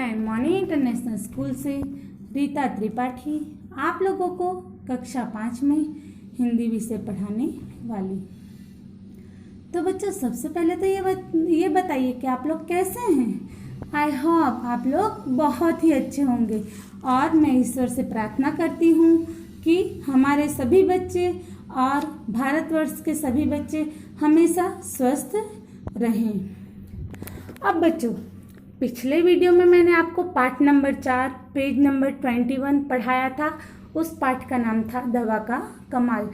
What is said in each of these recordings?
And morning international school से रीता त्रिपाठी आप लोगों को कक्षा 5 में हिंदी विषय पढ़ाने वाली। तो बच्चों, सबसे पहले तो ये बताइए कि आप लोग कैसे हैं। आई होप आप लोग बहुत ही अच्छे होंगे और मैं ईश्वर से प्रार्थना करती हूँ कि हमारे सभी बच्चे और भारतवर्ष के सभी बच्चे हमेशा स्वस्थ रहें। अब बच्चों, पिछले वीडियो में मैंने आपको पाठ नंबर 4 पेज नंबर 21 पढ़ाया था। उस पाठ का नाम था दवा का कमाल।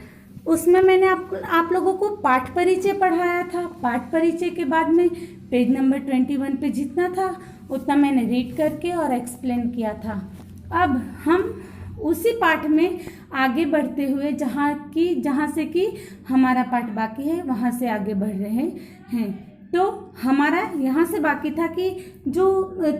उसमें मैंने आप लोगों को पाठ परिचय पढ़ाया था। पाठ परिचय के बाद में पेज नंबर 21 पे जितना था उतना मैंने रीड करके और एक्सप्लेन किया था। अब हम उसी पाठ में आगे बढ़ते हुए जहाँ से कि हमारा पाठ बाकी है वहाँ से आगे बढ़ रहे हैं। तो हमारा यहाँ से बाकी था कि जो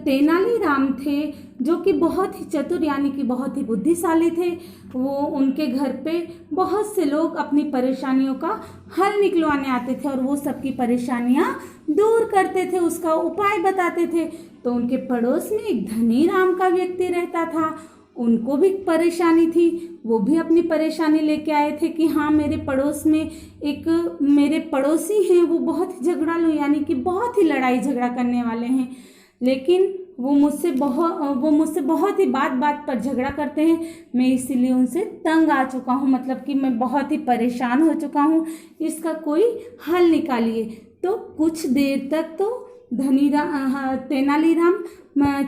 तेनालीराम थे, जो कि बहुत ही चतुर यानी कि बहुत ही बुद्धिशाली थे, वो उनके घर पे बहुत से लोग अपनी परेशानियों का हल निकलवाने आते थे और वो सबकी परेशानियाँ दूर करते थे, उसका उपाय बताते थे। तो उनके पड़ोस में एक धनीराम का व्यक्ति रहता था। उनको भी परेशानी थी, वो भी अपनी परेशानी लेके आए थे कि हाँ, मेरे पड़ोस में एक मेरे पड़ोसी हैं, वो बहुत ही झगड़ालू यानी कि बहुत ही लड़ाई झगड़ा करने वाले हैं। लेकिन वो मुझसे बहुत ही बात पर झगड़ा करते हैं। मैं इसीलिए उनसे तंग आ चुका हूँ, मतलब कि मैं बहुत ही परेशान हो चुका हूँ, इसका कोई हल निकालिए। तो कुछ देर तक तो तेनालीराम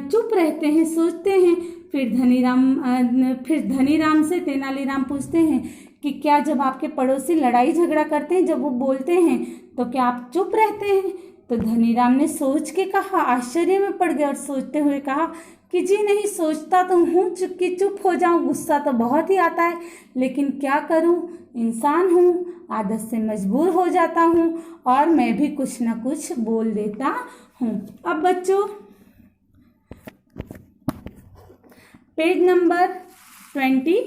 चुप रहते हैं, सोचते हैं। फिर धनीराम से तेनालीराम पूछते हैं कि क्या जब आपके पड़ोसी लड़ाई झगड़ा करते हैं, जब वो बोलते हैं, तो क्या आप चुप रहते हैं? तो धनीराम ने सोच के कहा, आश्चर्य में पड़ गया और सोचते हुए कहा कि जी नहीं, सोचता तो हूँ कि चुप हो जाऊँ, गुस्सा तो बहुत ही आता है, लेकिन क्या करूँ, इंसान हूँ, आदत से मजबूर हो जाता हूँ और मैं भी कुछ ना कुछ बोल देता हूँ। अब बच्चों, पेज नंबर 22,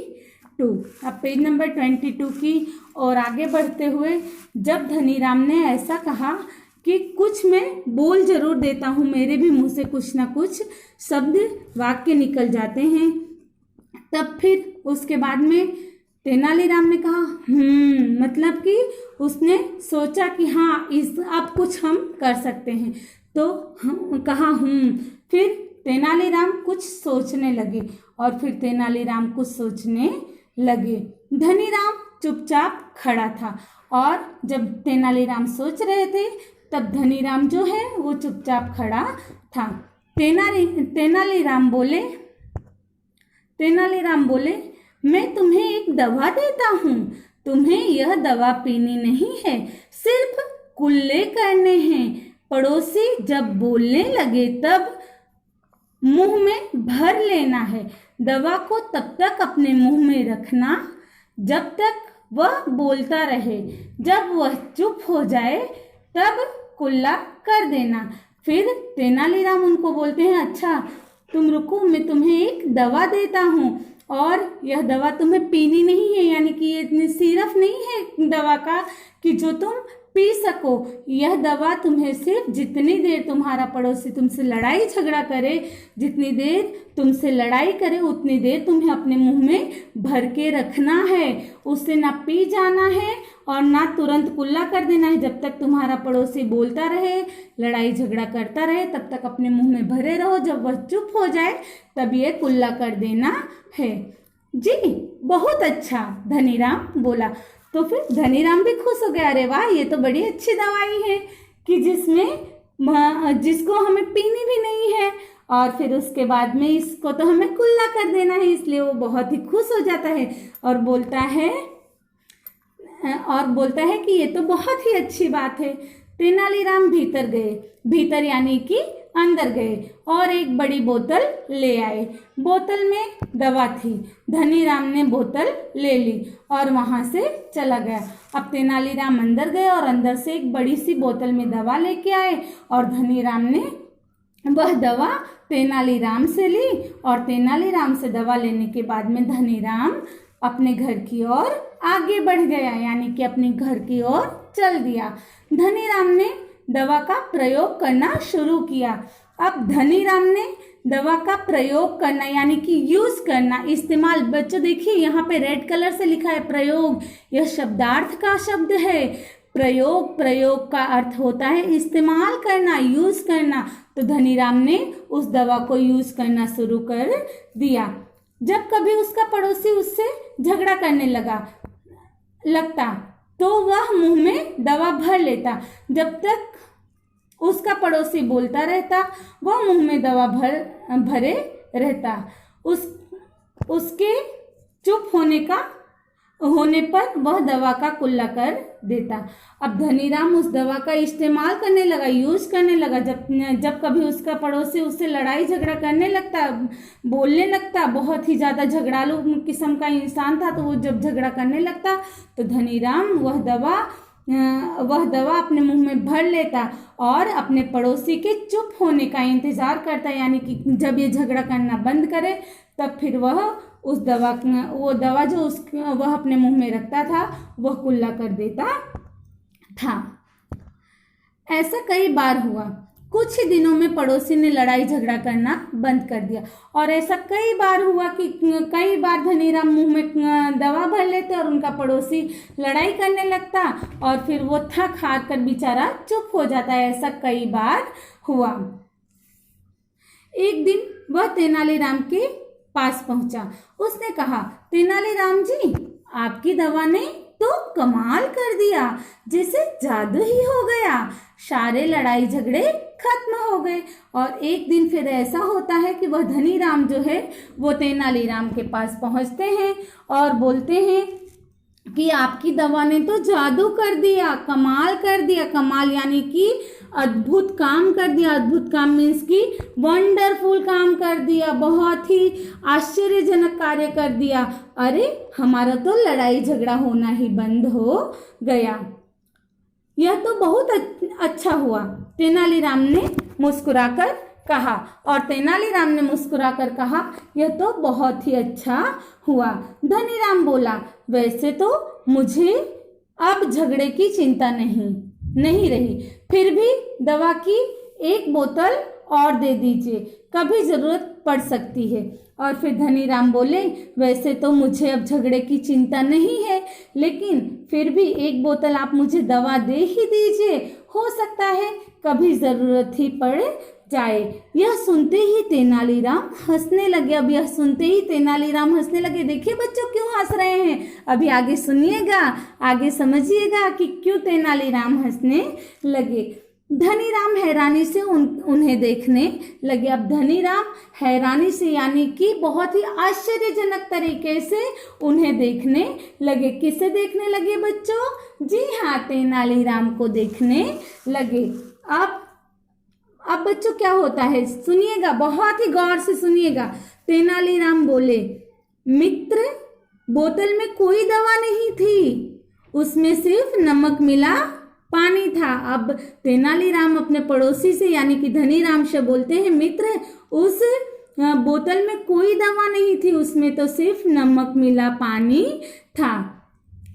अब पेज नंबर 22 की और आगे बढ़ते हुए जब धनीराम ने ऐसा कहा कि कुछ मैं बोल जरूर देता हूँ, मेरे भी मुंह से कुछ ना कुछ शब्द वाक्य निकल जाते हैं, तब फिर उसके बाद में तेनालीराम ने कहा मतलब कि उसने सोचा कि हाँ, अब कुछ हम कर सकते हैं, तो कहा फिर तेनालीराम कुछ सोचने लगे और फिर तेनालीराम कुछ सोचने लगे। धनीराम चुपचाप खड़ा था और जब तेनालीराम सोच रहे थे तब धनीराम जो है वो चुपचाप खड़ा था। तेनालीराम बोले, मैं तुम्हें एक दवा देता हूँ, तुम्हें यह दवा पीनी नहीं है, सिर्फ कुल्ले करने हैं। पड़ोसी जब बोलने लगे तब मुंह में भर लेना है। दवा को तब तक अपने मुंह में रखना जब तक वह बोलता रहे। जब वह चुप हो जाए तब कुल्ला कर देना। फिर तेनालीराम उनको बोलते हैं, अच्छा तुम रुको, मैं तुम्हें एक दवा देता हूँ और यह दवा तुम्हें पीनी नहीं है, यानी कि ये इतनी सिरप नहीं है दवा का कि जो तुम पी सको। यह दवा तुम्हें सिर्फ जितनी देर तुम्हारा पड़ोसी तुमसे लड़ाई झगड़ा करे, जितनी देर तुमसे लड़ाई करे उतनी देर तुम्हें अपने मुंह में भर के रखना है। उससे ना पी जाना है और ना तुरंत कुल्ला कर देना है। जब तक तुम्हारा पड़ोसी बोलता रहे, लड़ाई झगड़ा करता रहे, तब तक अपने मुंह में भरे रहो। जब वह चुप हो जाए तब ये कुल्ला कर देना है। जी बहुत अच्छा, धनीराम बोला। तो फिर धनीराम भी खुश हो गया, अरे वाह, ये तो बड़ी अच्छी दवाई है कि जिसको हमें पीनी भी नहीं है और फिर उसके बाद में इसको तो हमें कुल्ला कर देना है। इसलिए वो बहुत ही खुश हो जाता है और बोलता है कि ये तो बहुत ही अच्छी बात है। तेनालीराम भीतर यानी कि अंदर गए और एक बड़ी बोतल ले आए। बोतल में दवा थी। धनीराम ने बोतल ले ली और वहां से चला गया। अब तेनालीराम अंदर गए और अंदर से एक बड़ी सी बोतल में दवा लेके आए और धनीराम ने वह दवा तेनालीराम से ली और तेनालीराम से दवा लेने के बाद में धनीराम अपने घर की ओर आगे बढ़ गया, यानी कि अपने घर की ओर चल दिया। धनीराम ने दवा का प्रयोग करना शुरू किया। अब धनीराम ने दवा का प्रयोग करना यानी कि यूज करना, इस्तेमाल। बच्चों देखिए यहाँ पे रेड कलर से लिखा है प्रयोग, यह शब्दार्थ का शब्द है। प्रयोग, प्रयोग का अर्थ होता है इस्तेमाल करना, यूज करना। तो धनीराम ने उस दवा को यूज करना शुरू कर दिया। जब कभी उसका पड़ोसी उससे झगड़ा करने लगता तो वह मुंह में दवा भर लेता। जब तक उसका पड़ोसी बोलता रहता वह मुंह में दवा भरे रहता। उसके चुप होने पर वह दवा का कुल्ला कर देता। अब धनीराम उस दवा का इस्तेमाल करने लगा, यूज करने लगा। जब कभी उसका पड़ोसी उससे लड़ाई झगड़ा करने लगता, बोलने लगता, बहुत ही ज़्यादा झगड़ालू किस्म का इंसान था, तो वो जब झगड़ा करने लगता तो धनीराम वह दवा अपने मुंह में भर लेता और अपने पड़ोसी के चुप होने का इंतजार करता, यानी कि जब ये झगड़ा करना बंद करे तब फिर वह वो दवा जो वह अपने मुंह में रखता था वह कुल्ला कर देता था। ऐसा कई बार हुआ। कुछ ही दिनों में पड़ोसी ने लड़ाई झगड़ा करना बंद कर दिया और ऐसा कई बार हुआ कि कई बार धनीराम मुंह में दवा भर लेते और उनका पड़ोसी लड़ाई करने लगता और फिर वो थक हार कर बेचारा चुप हो जाता है। ऐसा कई बार हुआ। एक दिन वह तेनालीराम के पास पहुंचा। उसने कहा, तेनालीराम जी, आपकी दवा ने तो कमाल कर दिया, जैसे जादू ही हो गया। सारे लड़ाई झगड़े खत्म हो गए। और एक दिन फिर ऐसा होता है कि वह धनीराम जो है वो तेनालीराम के पास पहुंचते हैं और बोलते हैं कि आपकी दवा ने तो जादू कर दिया, कमाल कर दिया। कमाल यानी कि अद्भुत काम कर दिया। अद्भुत काम मीन्स कि वंडरफुल काम कर दिया, बहुत ही आश्चर्यजनक कार्य कर दिया। अरे, हमारा तो लड़ाई झगड़ा होना ही बंद हो गया। यह तो बहुत अच्छा हुआ, तेनालीराम ने मुस्कुराकर कहा। और तेनालीराम ने मुस्कुराकर कहा, यह तो बहुत ही अच्छा हुआ। धनीराम बोला, वैसे तो मुझे अब झगड़े की चिंता नहीं रही, फिर भी दवा की एक बोतल और दे दीजिए, कभी जरूरत पड़ सकती है। और फिर धनीराम बोले, वैसे तो मुझे अब झगड़े की चिंता नहीं है, लेकिन फिर भी एक बोतल आप मुझे दवा दे ही दीजिए, हो सकता है कभी जरूरत ही पड़ जाए। यह सुनते ही तेनालीराम हंसने लगे। अब यह सुनते ही तेनालीराम हंसने लगे। देखिए बच्चों क्यों हंस रहे हैं, अभी आगे सुनिएगा, आगे समझिएगा कि क्यों तेनालीराम हंसने लगे। धनीराम हैरानी से उन्हें देखने लगे। अब धनीराम हैरानी से यानी कि बहुत ही आश्चर्यजनक तरीके से उन्हें देखने लगे। किसे देखने लगे बच्चों? जी हाँ, तेनालीराम को देखने लगे। अब बच्चों क्या होता है, सुनिएगा, बहुत ही गौर से सुनिएगा। तेनालीराम बोले, मित्र, बोतल में कोई दवा नहीं थी, उसमें सिर्फ नमक मिला पानी था। अब तेनालीराम अपने पड़ोसी से यानी कि धनीराम से बोलते हैं, मित्र, उस बोतल में कोई दवा नहीं थी, उसमें तो सिर्फ नमक मिला पानी था।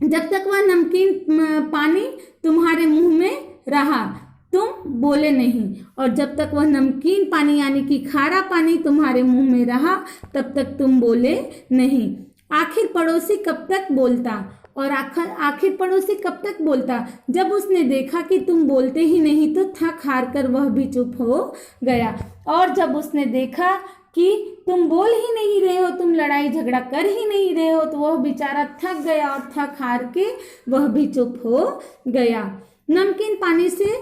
जब तक वह नमकीन पानी तुम्हारे मुंह में रहा तुम बोले नहीं, और जब तक वह नमकीन पानी यानी कि खारा पानी तुम्हारे मुंह में रहा तब तक तुम बोले नहीं। आखिर पड़ोसी कब तक बोलता, और आखिर पड़ोसी कब तक बोलता? जब उसने देखा कि तुम बोलते ही नहीं तो थक हार कर वह भी चुप हो गया। और जब उसने देखा कि तुम बोल ही नहीं रहे हो, तुम लड़ाई झगड़ा कर ही नहीं रहे हो, तो वह बेचारा थक गया और थक हार के वह भी चुप हो गया। नमकीन पानी से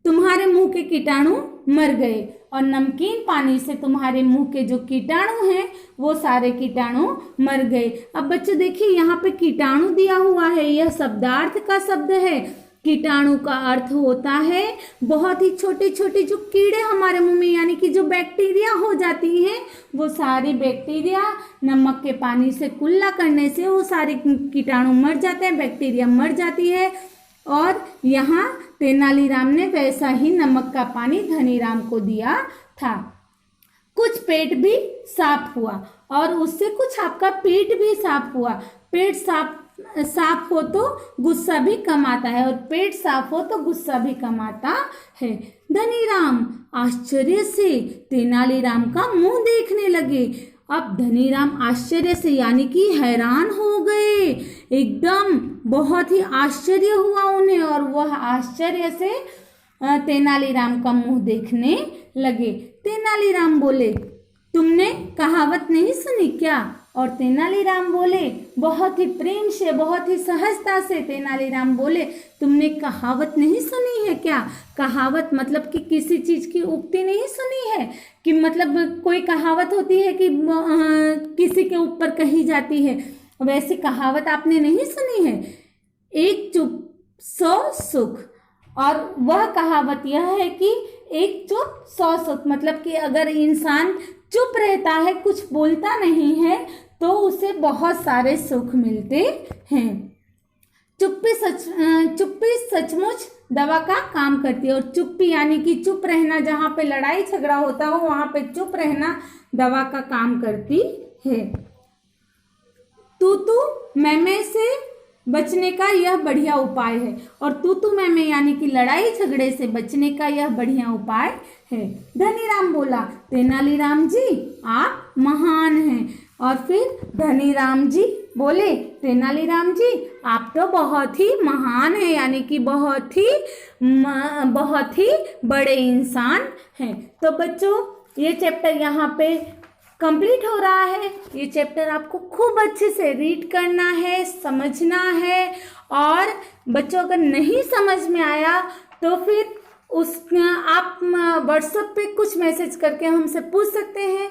तुम्हारे मुंह के कीटाणु मर गए, और नमकीन पानी से तुम्हारे मुंह के जो कीटाणु हैं वो सारे कीटाणु मर गए। अब बच्चों देखिए यहाँ पे कीटाणु दिया हुआ है, यह शब्दार्थ का शब्द है। कीटाणु का अर्थ होता है बहुत ही छोटे छोटे जो कीड़े हमारे मुंह में यानी कि जो बैक्टीरिया हो जाती हैं, वो सारी बैक्टीरिया नमक के पानी से कुल्ला करने से वो सारे कीटाणु मर जाते हैं, बैक्टीरिया मर जाती है। और यहाँ तेनालीराम ने वैसा ही नमक का पानी धनीराम को दिया था। कुछ पेट भी साफ हुआ और उससे कुछ आपका पेट भी साफ हुआ। पेट साफ साफ हो तो गुस्सा भी कम आता है, और पेट साफ हो तो गुस्सा भी कम आता है। धनीराम आश्चर्य से तेनालीराम का मुंह देखने लगे। अब धनीराम आश्चर्य से यानी कि हैरान हो गए, एकदम बहुत ही आश्चर्य हुआ उन्हें, और वह आश्चर्य से तेनालीराम का मुंह देखने लगे। तेनालीराम बोले, तुमने कहावत नहीं सुनी क्या? और तेनालीराम बोले, बहुत ही प्रेम से, बहुत ही सहजता से तेनालीराम बोले, तुमने कहावत नहीं सुनी है क्या? कहावत मतलब कि किसी चीज की उक्ति नहीं सुनी है, कि मतलब कोई कहावत होती है कि किसी के ऊपर कही जाती है, वैसी कहावत आपने नहीं सुनी है। एक चुप 100 सुख। और वह कहावत यह है कि एक चुप 100 सुख, मतलब कि अगर इंसान चुप रहता है, कुछ बोलता नहीं है, तो उसे बहुत सारे सुख मिलते हैं। चुप्पी सचमुच दवा का काम करती है, और चुप्पी यानी कि चुप रहना, जहाँ पे लड़ाई झगड़ा होता हो वहां पे चुप रहना दवा का काम करती है। तू मैं से बचने का यह बढ़िया उपाय है, और तू मैं यानी कि लड़ाई झगड़े से बचने का यह बढ़िया उपाय है। धनीराम बोला, तेनालीराम जी आप महान हैं। और फिर धनीराम जी बोले, तेनालीराम जी आप तो बहुत ही महान हैं, यानी कि बहुत ही बड़े इंसान हैं। तो बच्चों ये चैप्टर यहाँ पे कंप्लीट हो रहा है। ये चैप्टर आपको खूब अच्छे से रीड करना है, समझना है, और बच्चों अगर नहीं समझ में आया तो फिर आप व्हाट्सएप पे कुछ मैसेज करके हमसे पूछ सकते हैं।